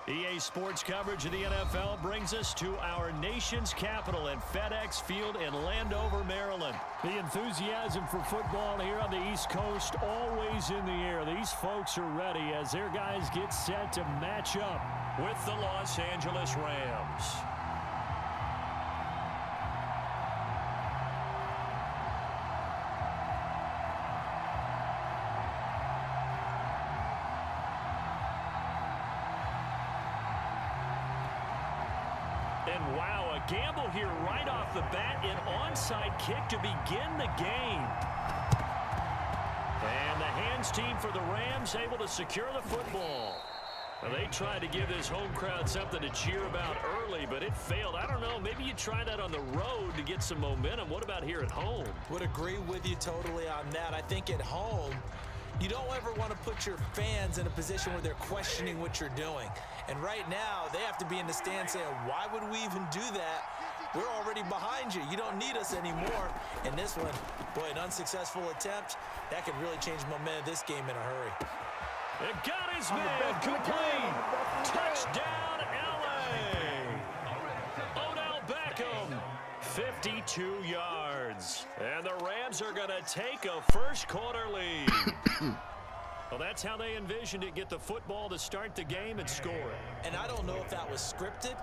EA Sports coverage of the NFL brings us to our nation's capital at FedEx Field in Landover, Maryland. The enthusiasm for football here on the East Coast always in the air. These folks are ready as their guys get set to match up with the Los Angeles Rams. And wow, a gamble here right off the bat, an onside kick to begin the game. And the hands team for the Rams able to secure the football. Well, they tried to give this home crowd something to cheer about early, but it failed. I don't know, maybe you try that on the road to get some momentum. What about here at home? Would agree with you totally on that. I think at home, you don't ever want to put your fans in a position where they're questioning what you're doing. And right now, they have to be in the stand saying, why would we even do that? We're already behind you. You don't need us anymore. And this one, boy, an unsuccessful attempt, that could really change the momentum of this game in a hurry. It got his man, complete. Touchdown, L.A. Odell Beckham, 52 yards. And the Rams are going to take a first-quarter lead. Well, that's how they envisioned it, get the football to start the game and score it. And I don't know if that was scripted.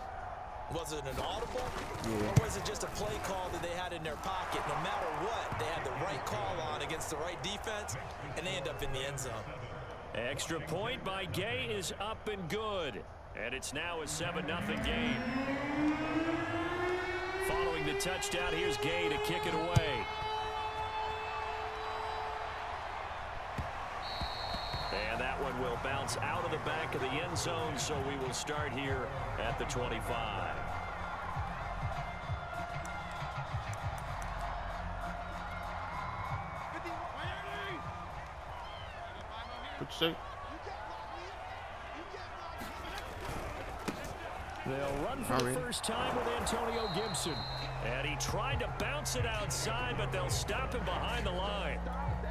Was it an audible? Yeah. Or was it just a play call that they had in their pocket? No matter what, they had the right call on against the right defense, and they end up in the end zone. Extra point by Gay is up and good. And it's now a 7-0 game. Following the touchdown, here's Gay to kick it away. And that one will bounce out of the back of the end zone, so we will start here at the 25. What you say? They'll run for the first time with Antonio Gibson. And he tried to bounce it outside, but they'll stop him behind the line.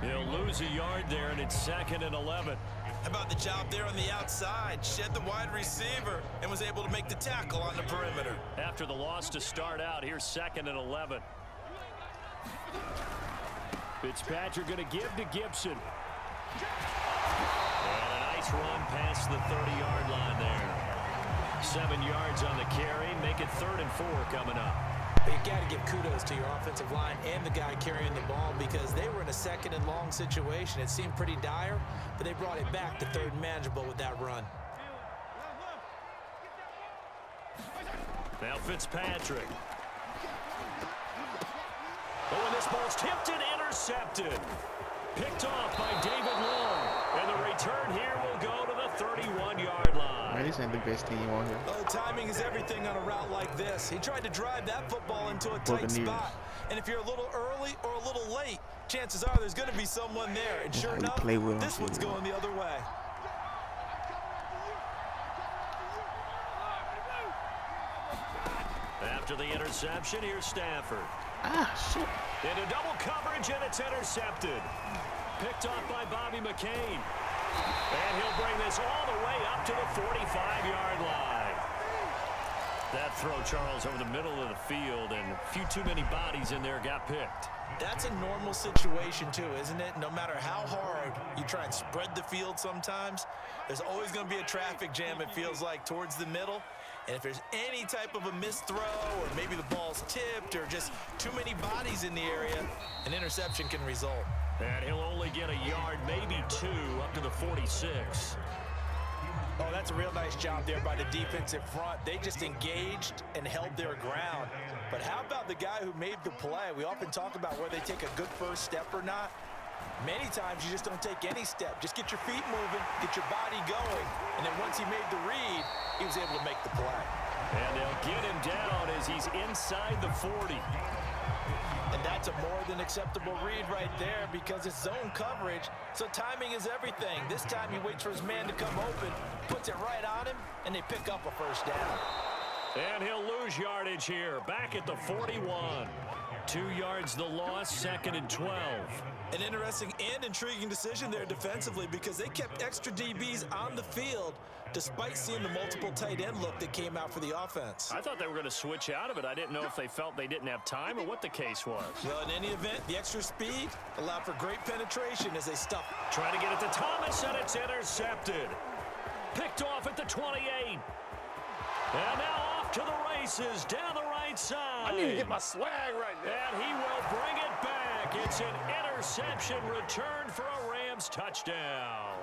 He'll lose a yard there, and it's 2nd and 11. How about the job there on the outside? Shed the wide receiver and was able to make the tackle on the perimeter. After the loss to start out, here's 2nd and 11. Fitzpatrick going to give to Gibson. And a nice run past the 30-yard line there. 7 yards on the carry. Make it 3rd and 4 coming up. But you got to give kudos to your offensive line and the guy carrying the ball because they were in a 2nd and long situation. It seemed pretty dire, but they brought it back to 3rd and manageable with that run. Now Fitzpatrick. Oh, and this ball's tipped and intercepted. Picked off by David Long. And the return here will go to the 31-yard line. Man, this ain't the best team on here. Oh, timing is everything on a route like this. He tried to drive that football into a tight spot. And if you're a little early or a little late, chances are there's going to be someone there. And sure enough, this one's going the other way. After the interception, here's Stafford. Ah, shit. Into double coverage, and it's intercepted. Picked off by Bobby McCain. And he'll bring this all the way up to the 45-yard line. That throw, Charles, over the middle of the field, and a few too many bodies in there got picked. That's a normal situation, too, isn't it? No matter how hard you try and spread the field sometimes, there's always going to be a traffic jam, it feels like, towards the middle. And if there's any type of a missed throw or maybe the ball's tipped or just too many bodies in the area, an interception can result. And he'll only get a yard, maybe 2, up to the 46. Oh, that's a real nice job there by the defensive front. They just engaged and held their ground. But how about the guy who made the play? We often talk about whether they take a good first step or not. Many times you just don't take any step. Just get your feet moving, get your body going, and then once he made the read, he was able to make the play. And they'll get him down as he's inside the 40. And that's a more than acceptable read right there because it's zone coverage, so timing is everything. This time he waits for his man to come open, puts it right on him, and they pick up a first down. And he'll lose yardage here, back at the 41. 2 yards the loss, 2nd and 12. An interesting and intriguing decision there defensively because they kept extra DBs on the field despite seeing the multiple tight end look that came out for the offense. I thought they were going to switch out of it. I didn't know if they felt they didn't have time or what the case was. Well, in any event, the extra speed allowed for great penetration as they stuffed. Trying to get it to Thomas, and it's intercepted. Picked off at the 28. And now off to the races down the right side. I need to get my swag right now. And he will bring it back. It's an interception return for a Rams touchdown.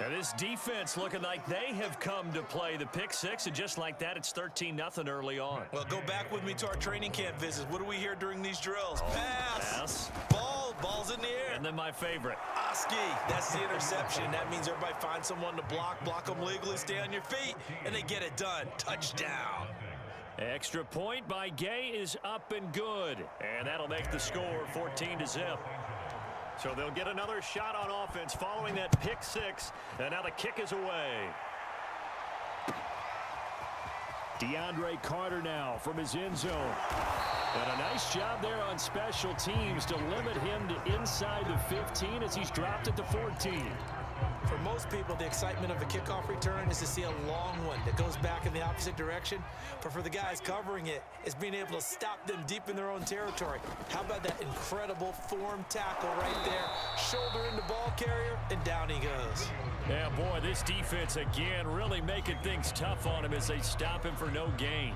And this defense looking like they have come to play the pick six, and just like that, it's 13-0 early on. Well, go back with me to our training camp visits. What do we hear during these drills? Pass. Ball's in the air. And then my favorite. Oski, that's the interception. That means everybody finds someone to block them legally, stay on your feet, and they get it done. Touchdown. Extra point by Gay is up and good. And that'll make the score 14-0. So they'll get another shot on offense following that pick six. And now the kick is away. DeAndre Carter now from his end zone. And a nice job there on special teams to limit him to inside the 15 as he's dropped at the 14. For most people, the excitement of a kickoff return is to see a long one that goes back in the opposite direction. But for the guys covering it, it's being able to stop them deep in their own territory. How about that incredible form tackle right there? Shoulder into ball carrier, and down he goes. Yeah, boy, this defense again really making things tough on him as they stop him for no gain.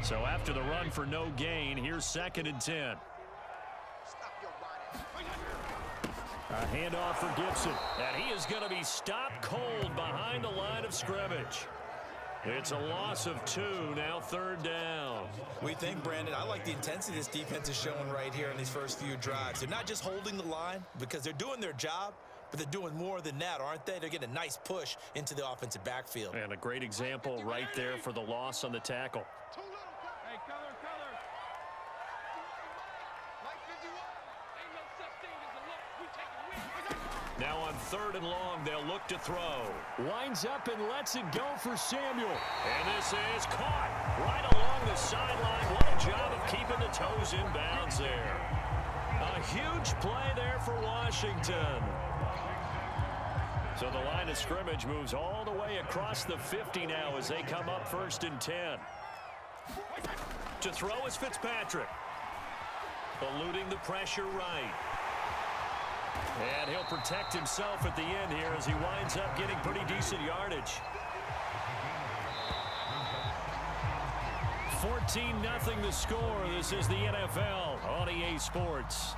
So after the run for no gain, here's 2nd and 10. A handoff for Gibson, and he is going to be stopped cold behind the line of scrimmage. It's a loss of 2, now 3rd down. We think, Brandon, I like the intensity this defense is showing right here in these first few drives. They're not just holding the line because they're doing their job, but they're doing more than that, aren't they? They're getting a nice push into the offensive backfield. And a great example right there for the loss on the tackle. Hey, color. Now on 3rd and long, they'll look to throw. Winds up and lets it go for Samuel. And this is caught right along the sideline. What a job of keeping the toes in bounds there. A huge play there for Washington. So the line of scrimmage moves all the way across the 50 now as they come up 1st and 10. To throw is Fitzpatrick. Eluding the pressure right. And he'll protect himself at the end here as he winds up getting pretty decent yardage. 14-0 the score. This is the NFL on EA Sports.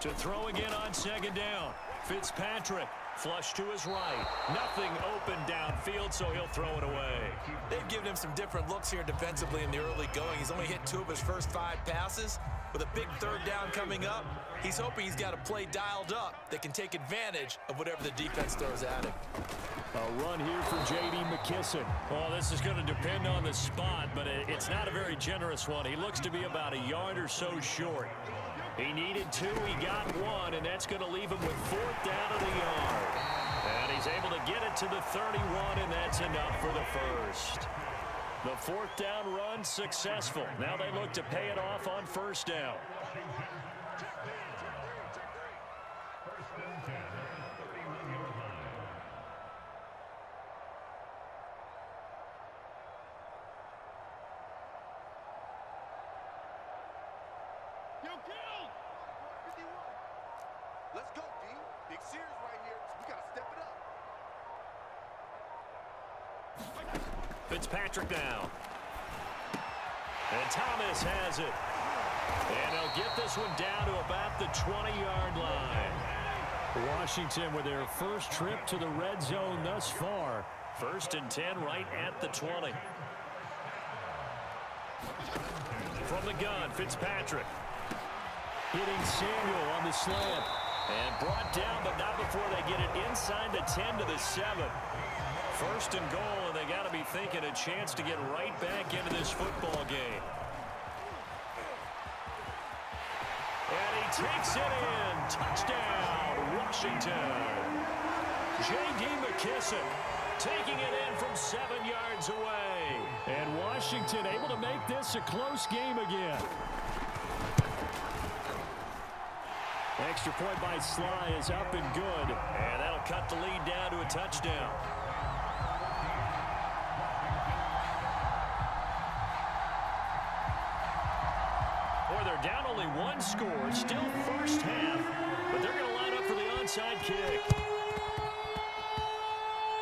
To throw again on 2nd down. Fitzpatrick, flush to his right. Nothing open downfield, so he'll throw it away. They've given him some different looks here defensively in the early going. He's only hit 2 of his first 5 passes. With a big 3rd down coming up, he's hoping he's got a play dialed up that can take advantage of whatever the defense throws at him. A run here for J.D. McKissick. Well, this is going to depend on the spot, but it's not a very generous one. He looks to be about a yard or so short. He needed 2, he got 1, and that's going to leave him with 4th down at a yard. And he's able to get it to the 31, and that's enough for the first. The 4th down run successful. Now they look to pay it off on 1st down. Let's go, D. Big series right here. We got to step it up. Fitzpatrick now. And Thomas has it. And they'll get this one down to about the 20-yard line. Washington with their first trip to the red zone thus far. 1st and 10 right at the 20. From the gun, Fitzpatrick. Hitting Samuel on the slant. And brought down, but not before they get it inside the 10 to the 7. First and goal, and they got to be thinking a chance to get right back into this football game. And he takes it in. Touchdown, Washington. J.D. McKissick taking it in from 7 yards away. And Washington able to make this a close game again. Extra point by Sly is up and good. And that'll cut the lead down to a touchdown. Boy, they're down only one score. Still first half. But they're going to line up for the onside kick.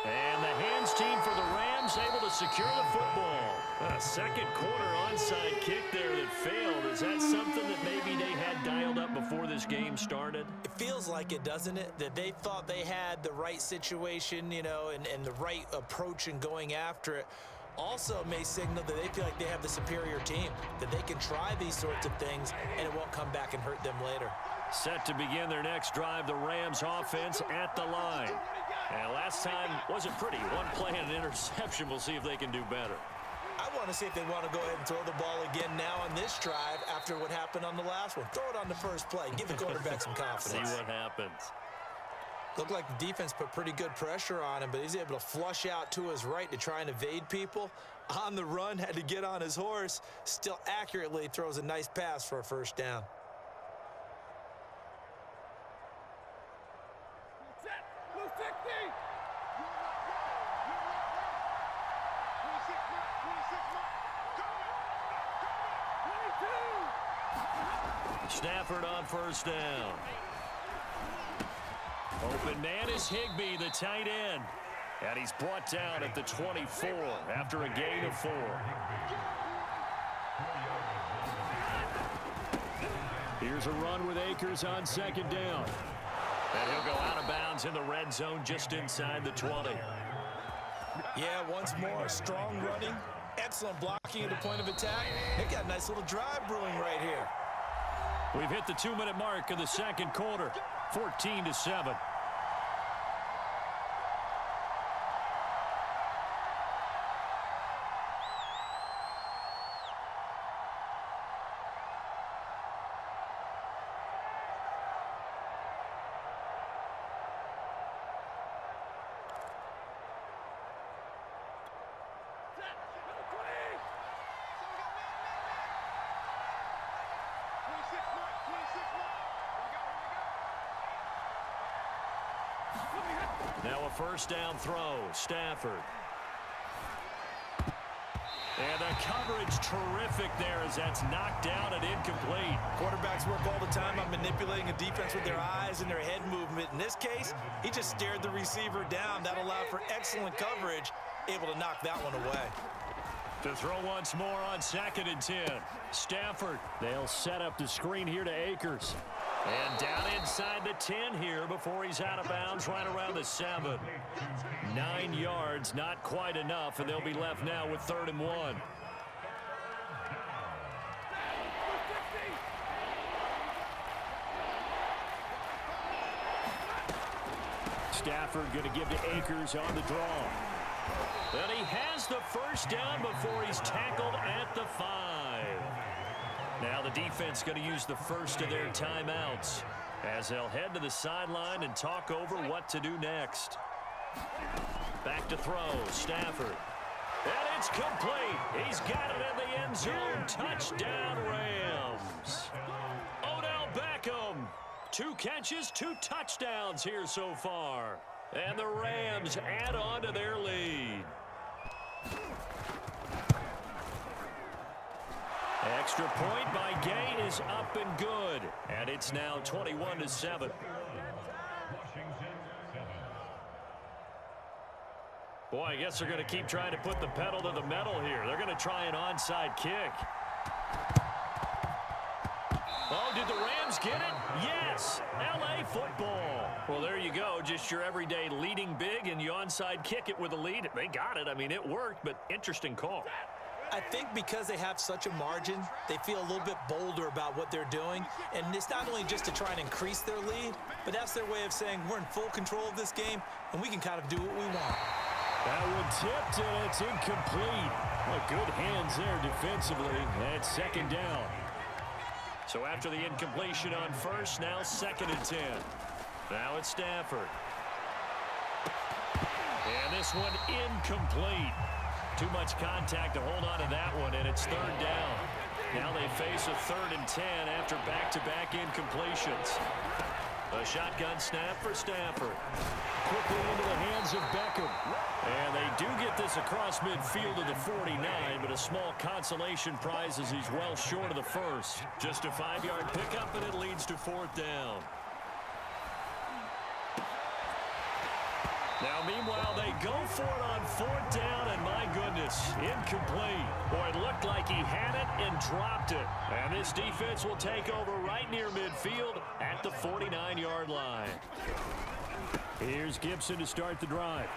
And the hands team for the Rams able to secure the football. A second quarter onside kick there that failed. Is that something that maybe they had dialed up before this game started? It feels like it, doesn't it? That they thought they had the right situation, you know, and the right approach in going after it. Also may signal that they feel like they have the superior team, that they can try these sorts of things and it won't come back and hurt them later. Set to begin their next drive, the Rams offense at the line. And last time wasn't pretty. One play and an interception. We'll see if they can do better. I want to see if they want to go ahead and throw the ball again now on this drive after what happened on the last one. Throw it on the first play. Give the quarterback some confidence. See what happens. Looked like the defense put pretty good pressure on him, but he's able to flush out to his right to try and evade people. On the run, had to get on his horse. Still accurately throws a nice pass for a first down. Stafford on first down. Open man is Higbee, the tight end. And he's brought down at the 24 after a gain of 4. Here's a run with Akers on second down. And he'll go out of bounds in the red zone just inside the 20. Yeah, once more, strong running, excellent blocking at the point of attack. They've got a nice little drive brewing right here. We've hit the 2-minute mark of the second quarter, 14-7. Now a first down throw, Stafford. And the coverage terrific there as that's knocked down and incomplete. Quarterbacks work all the time on manipulating a defense with their eyes and their head movement. In this case, he just stared the receiver down. That allowed for excellent coverage, able to knock that one away. To throw once more on 2nd and 10. Stafford, they'll set up the screen here to Akers. And down inside the 10 here before he's out of bounds right around the 7. 9 yards, not quite enough, and they'll be left now with 3rd and 1. Stafford going to give to Akers on the draw. And he has the first down before he's tackled at the 5. Now the defense going to use the first of their timeouts as they'll head to the sideline and talk over what to do next. Back to throw, Stafford. And it's complete. He's got it in the end zone. Touchdown, Rams. Odell Beckham. 2 catches, 2 touchdowns here so far. And the Rams add on to their lead. Extra point by Gay is up and good. And it's now 21-7. Boy, I guess they're going to keep trying to put the pedal to the metal here. They're going to try an onside kick. Oh, did the Rams get it? Yes. L.A. football. Well, there you go. Just your everyday leading big, and you onside kick it with a lead. They got it. I mean, it worked, but interesting call. I think because they have such a margin, they feel a little bit bolder about what they're doing. And it's not only just to try and increase their lead, but that's their way of saying we're in full control of this game, and we can kind of do what we want. That one tipped, and it's incomplete. Well, good hands there defensively. That's second down. So after the incompletion on first, now 2nd and 10. Now it's Stafford. And this one incomplete. Too much contact to hold on to that one, and it's 3rd down. Now they face a 3rd and 10 after back-to-back incompletions. A shotgun snap for Stafford. Quickly into the hands of Beckham. And they do get this across midfield to the 49, but a small consolation prize as he's well short of the first. Just a 5-yard pickup, and it leads to 4th down. Now, meanwhile, they go for it on 4th down, and my goodness, incomplete. Boy, it looked like he had it and dropped it. And this defense will take over right near midfield at the 49-yard line. Here's Gibson to start the drive.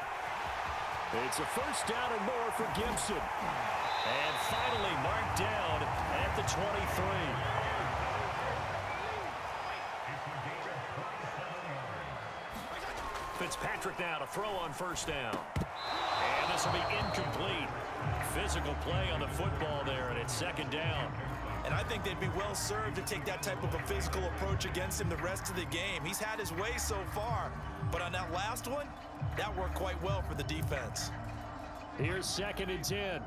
It's a 1st down and more for Gibson. And finally marked down at the 23. Fitzpatrick now to throw on 1st down. And this will be incomplete. Physical play on the football there, and it's 2nd down. And I think they'd be well served to take that type of a physical approach against him the rest of the game. He's had his way so far, but on that last one, that worked quite well for the defense. Here's 2nd and 10.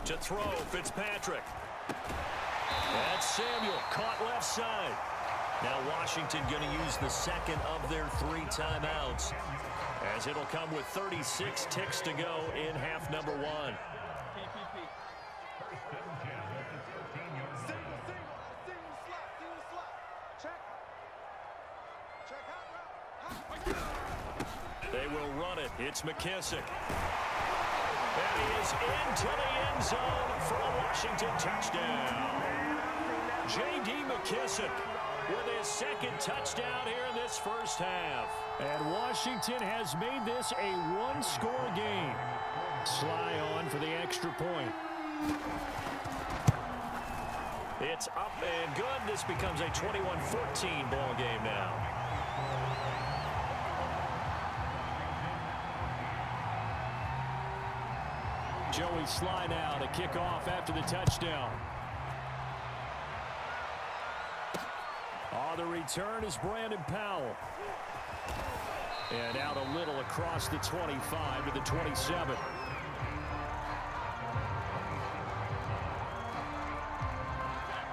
To throw, Fitzpatrick. That's Samuel, caught left side. Now Washington going to use the 2nd of their 3 timeouts, as it'll come with 36 ticks to go in half number 1. They will run it. It's McKissick. And he is into the end zone for a Washington touchdown. J.D. McKissick with his 2nd touchdown here in this first half. And Washington has made this a 1-score game. Sly on for the extra point. It's up and good. This becomes a 21-14 ball game now. Joey Sly now to kick off after the touchdown. The return is Brandon Powell. And out a little across the 25 to the 27.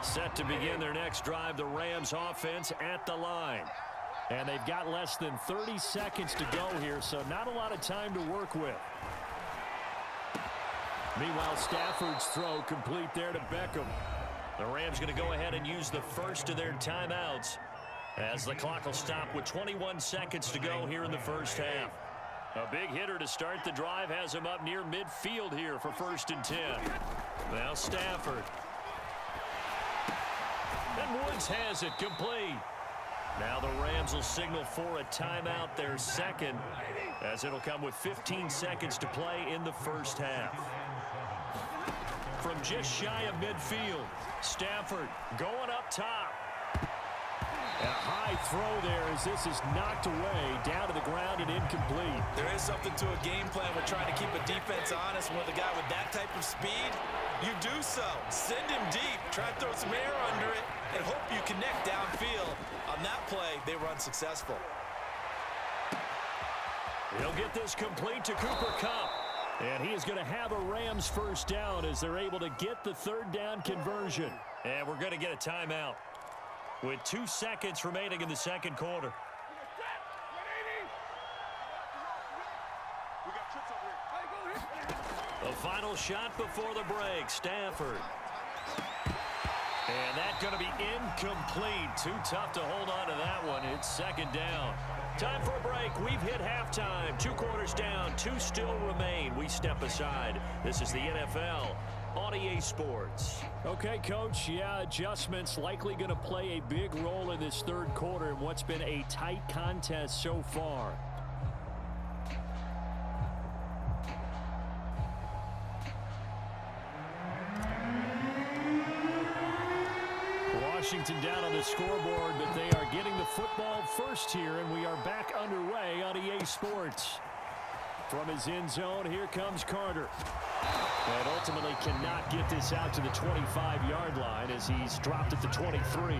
Set to begin their next drive, the Rams offense at the line. And they've got less than 30 seconds to go here, so not a lot of time to work with. Meanwhile, Stafford's throw complete there to Beckham. The Rams going to go ahead and use the first of their timeouts as the clock will stop with 21 seconds to go here in the first half. A big hitter to start the drive has him up near midfield here for 1st and 10. Now Stafford. And Woods has it complete. Now the Rams will signal for a timeout, their 2nd, as it'll come with 15 seconds to play in the first half. From just shy of midfield, Stafford going up top. And a high throw there as this is knocked away, down to the ground and incomplete. There is something to a game plan with trying to keep a defense honest. With a guy with that type of speed, you do so. Send him deep, try to throw some air under it, and hope you connect downfield. On that play, they were unsuccessful. He'll get this complete to Cooper Kupp. And he is going to have a Rams 1st down as they're able to get the 3rd down conversion. And we're going to get a timeout with 2 seconds remaining in the 2nd quarter. The final shot before the break, Stafford. And that's going to be incomplete. Too tough to hold on to that one. It's 2nd down. Time for a break. We've hit halftime. 2 quarters down. 2 still remain. We step aside. This is the NFL on EA Sports. Okay, Coach. Yeah, adjustments likely going to play a big role in this 3rd quarter in what's been a tight contest so far. Washington down on the scoreboard, but they are getting the football first here, and we are back underway on EA Sports. From his end zone, here comes Carter. And ultimately cannot get this out to the 25-yard line as he's dropped at the 23.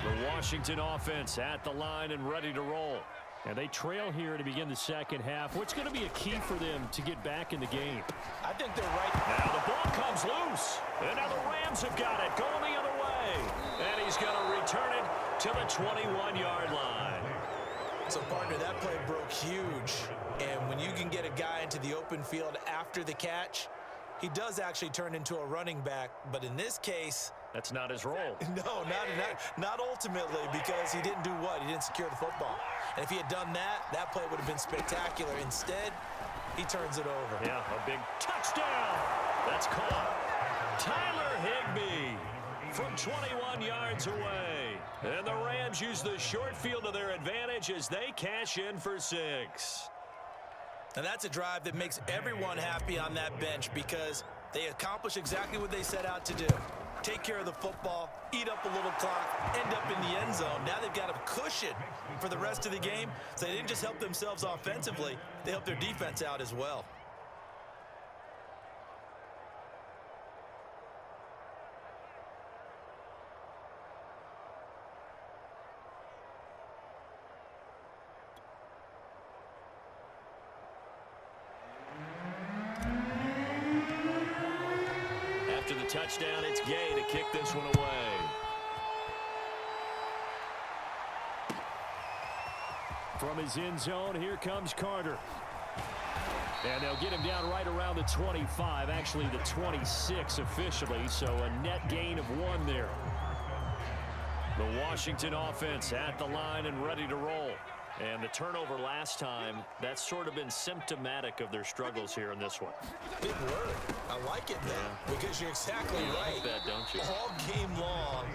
The Washington offense at the line and ready to roll. And they trail here to begin the second half. What's going to be a key for them to get back in the game? I think they're right. Now the ball comes loose. And now the Rams have got it going the other way. And he's going to return it to the 21-yard line. So, partner, that play broke huge. And when you can get a guy into the open field after the catch, he does actually turn into a running back. But in this case, that's not his role. No, not ultimately, because he didn't do what? He didn't secure the football. And if he had done that, that play would have been spectacular. Instead, he turns it over. Yeah, a big touchdown. That's caught. Tyler Higbee from 21 yards away. And the Rams use the short field to their advantage as they cash in for 6. And that's a drive that makes everyone happy on that bench because they accomplish exactly what they set out to do. Take care of the football, eat up a little clock, end up in the end zone. Now they've got a cushion for the rest of the game. So they didn't just help themselves offensively, they helped their defense out as well. After the touchdown, it's Gay to kick this one away. From his end zone, here comes Carter. And they'll get him down right around the 25, actually the 26 officially, so a net gain of 1 there. The Washington offense at the line and ready to roll. And the turnover last time, that's sort of been symptomatic of their struggles here in this one. Big word. I like it, though, because you're exactly right. You like that, don't you? All game long,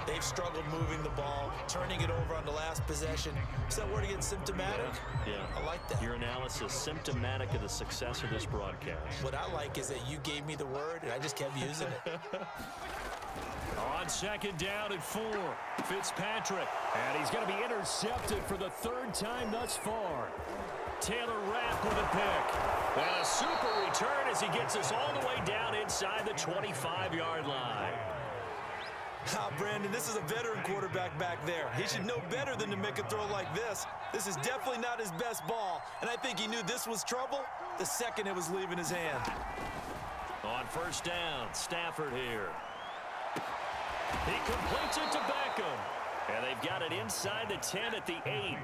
they've struggled moving the ball, turning it over on the last possession. Is that word again, symptomatic? Yeah. I like that. Your analysis, symptomatic of the success of this broadcast. What I like is that you gave me the word, and I just kept using it. On second down and 4, Fitzpatrick. And he's going to be intercepted for the 3rd time thus far. Taylor Rapp with a pick. And a super return as he gets us all the way down inside the 25-yard line. Brandon, this is a veteran quarterback back there. He should know better than to make a throw like this. This is definitely not his best ball, and I think he knew this was trouble the second it was leaving his hand. On first down, Stafford here. He completes it to Beckham. And they've got it inside the 10 at the 8.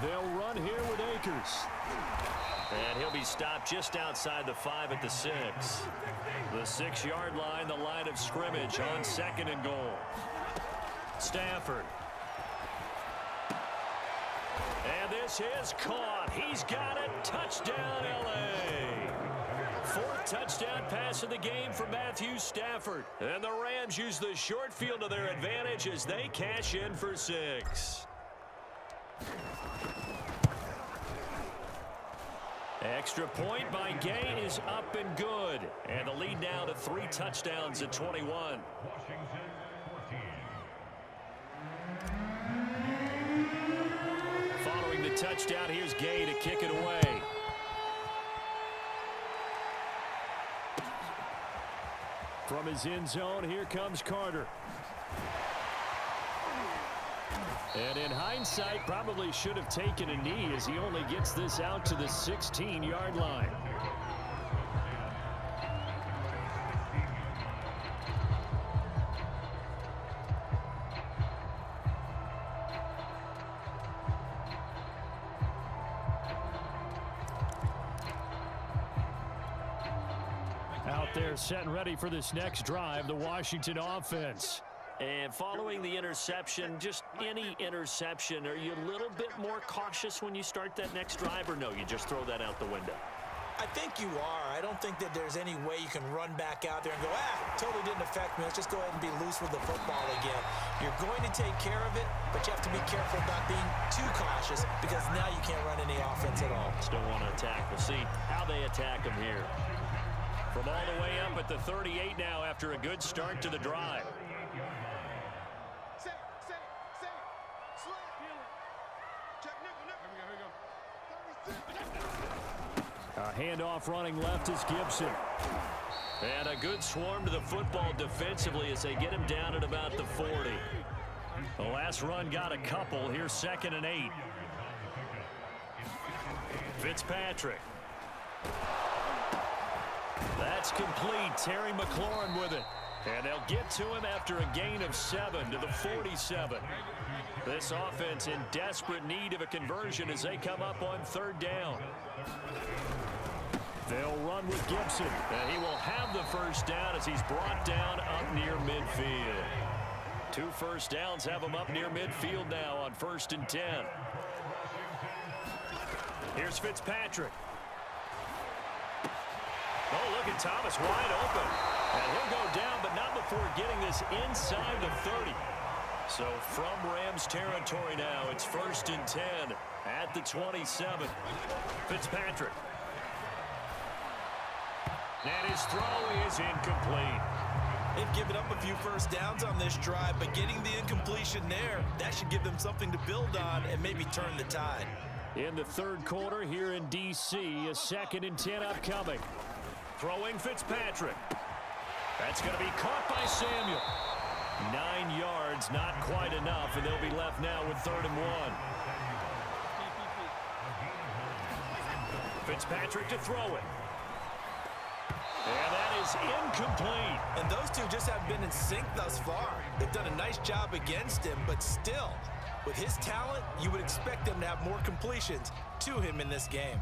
They'll run here with Akers. And he'll be stopped just outside the 5 at the 6. The 6-yard line, the line of scrimmage on 2nd and goal. Stafford. And this is caught. He's got it. Touchdown, L.A. 4th touchdown pass of the game for Matthew Stafford. And the Rams use the short field to their advantage as they cash in for 6. Extra point by Gay is up and good. And the lead now to 3 touchdowns at 21. Following the touchdown, here's Gay to kick it away. From his end zone, here comes Carter. And in hindsight, probably should have taken a knee as he only gets this out to the 16-yard line. Out there set and ready for this next drive, the Washington offense. And following the interception, just any interception, are you a little bit more cautious when you start that next drive, or no, you just throw that out the window? I think you are. I don't think that there's any way you can run back out there and go, totally didn't affect me. Let's just go ahead and be loose with the football again. You're going to take care of it, but you have to be careful about being too cautious because now you can't run any offense at all. Still want to attack. We'll see how they attack him here. From all the way up at the 38 now after a good start to the drive. A handoff running left is Gibson. And a good swarm to the football defensively as they get him down at about the 40. The last run got a couple. Here's 2nd and 8. Fitzpatrick. That's complete. Terry McLaurin with it. And they'll get to him after a gain of 7 to the 47. This offense in desperate need of a conversion as they come up on 3rd down. They'll run with Gibson, and he will have the first down as he's brought down up near midfield. 2 first downs have him up near midfield now on 1st and 10. Here's Fitzpatrick. Oh, look at Thomas wide open. And he'll go down, but not before getting this inside the 30. So from Rams territory now, it's 1st and 10 at the 27. Fitzpatrick. And his throw is incomplete. They've given up a few first downs on this drive, but getting the incompletion there, that should give them something to build on and maybe turn the tide. In the 3rd quarter here in D.C., a 2nd and 10 upcoming. Throwing Fitzpatrick. That's going to be caught by Samuel. 9 yards, not quite enough, and they'll be left now with 3rd and 1. Fitzpatrick to throw it. And that is incomplete. And those two just haven't been in sync thus far. They've done a nice job against him, but still, with his talent, you would expect them to have more completions to him in this game.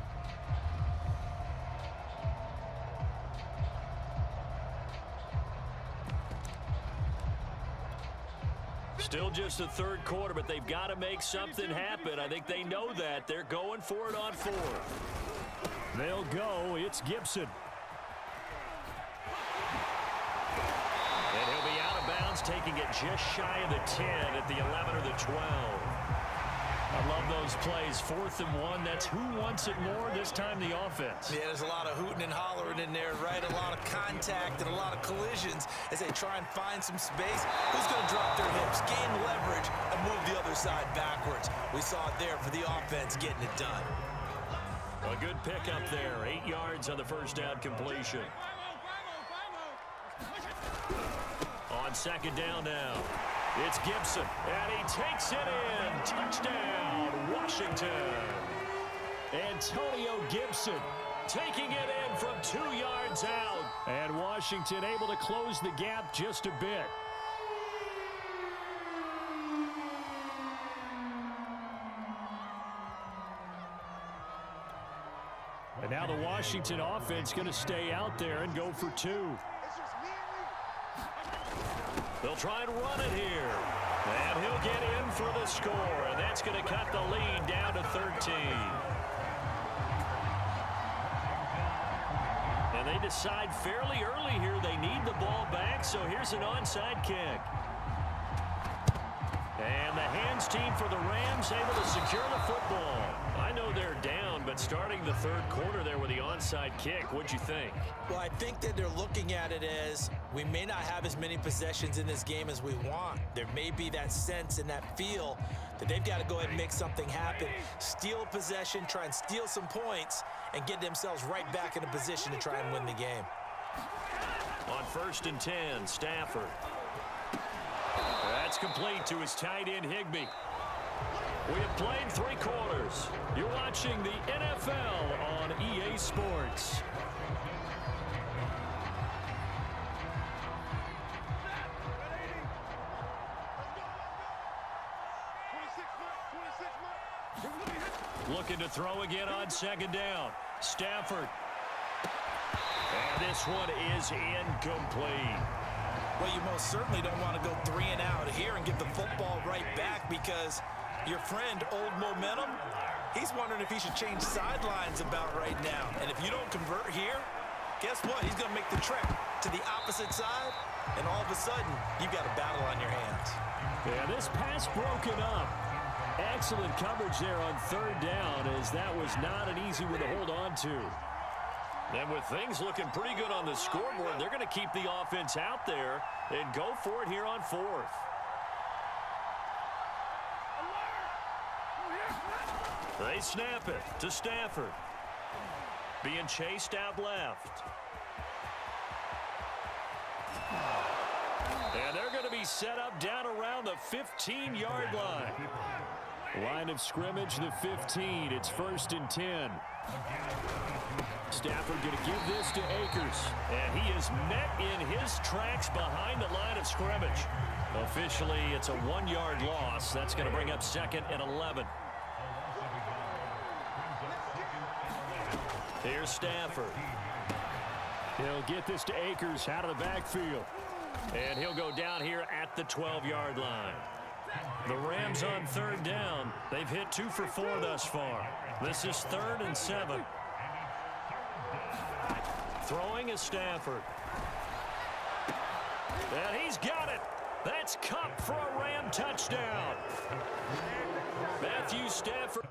Still just the 3rd quarter, but they've got to make something happen. I think they know that. They're going for it on 4th. They'll go. It's Gibson. And he'll be out of bounds, taking it just shy of the 10 at the 11 or the 12. I love those plays. 4th and 1. That's who wants it more, this time the offense. Yeah, there's a lot of hooting and hollering in there, right? A lot of contact and a lot of collisions as they try and find some space. Who's going to drop their hips, gain leverage, and move the other side backwards? We saw it there for the offense getting it done. A good pickup there. 8 yards on the first down completion. On 2nd down now. It's Gibson, and he takes it in. Touchdown, Washington. Antonio Gibson taking it in from 2 yards out. And Washington able to close the gap just a bit. And now the Washington offense going to stay out there and go for 2. They'll try and run it here. And he'll get in for the score. And that's going to cut the lead down to 13. And they decide fairly early here they need the ball back. So here's an onside kick. And the hands team for the Rams able to secure the football. I know they're down, but starting the 3rd quarter there with the onside kick, what'd you think? Well, I think that they're looking at it as we may not have as many possessions in this game as we want. There may be that sense and that feel that they've got to go ahead and make something happen, steal a possession, try and steal some points, and get themselves right back in a position to try and win the game. On 1st and 10, Stafford. That's complete to his tight end, Higbee. We have played 3 quarters. You're watching the NFL on EA Sports. Looking to throw again on 2nd down. Stafford. And this one is incomplete. Well, you most certainly don't want to go 3 and out here and give the football right back because your friend, old momentum, He's wondering if he should change sidelines about right now. And if you don't convert here, guess what? He's going to make the trek to the opposite side, and all of a sudden, you've got a battle on your hands. Yeah, this pass broken up. Excellent coverage there on third down, as that was not an easy one to hold on to. And with things looking pretty good on the scoreboard, they're going to keep the offense out there and go for it here on fourth. They snap it to Stafford. Being chased out left. And they're going to be set up down around the 15-yard line. Line of scrimmage, the 15. It's 1st and 10. Stafford going to give this to Akers. And he is met in his tracks behind the line of scrimmage. Officially, it's a 1-yard loss. That's going to bring up 2nd and 11. Here's Stafford. He'll get this to Akers out of the backfield. And he'll go down here at the 12-yard line. The Rams on third down. They've hit 2 for 4 thus far. This is 3rd and 7. Throwing is Stafford. And he's got it. That's Kupp for a Ram touchdown. Matthew Stafford.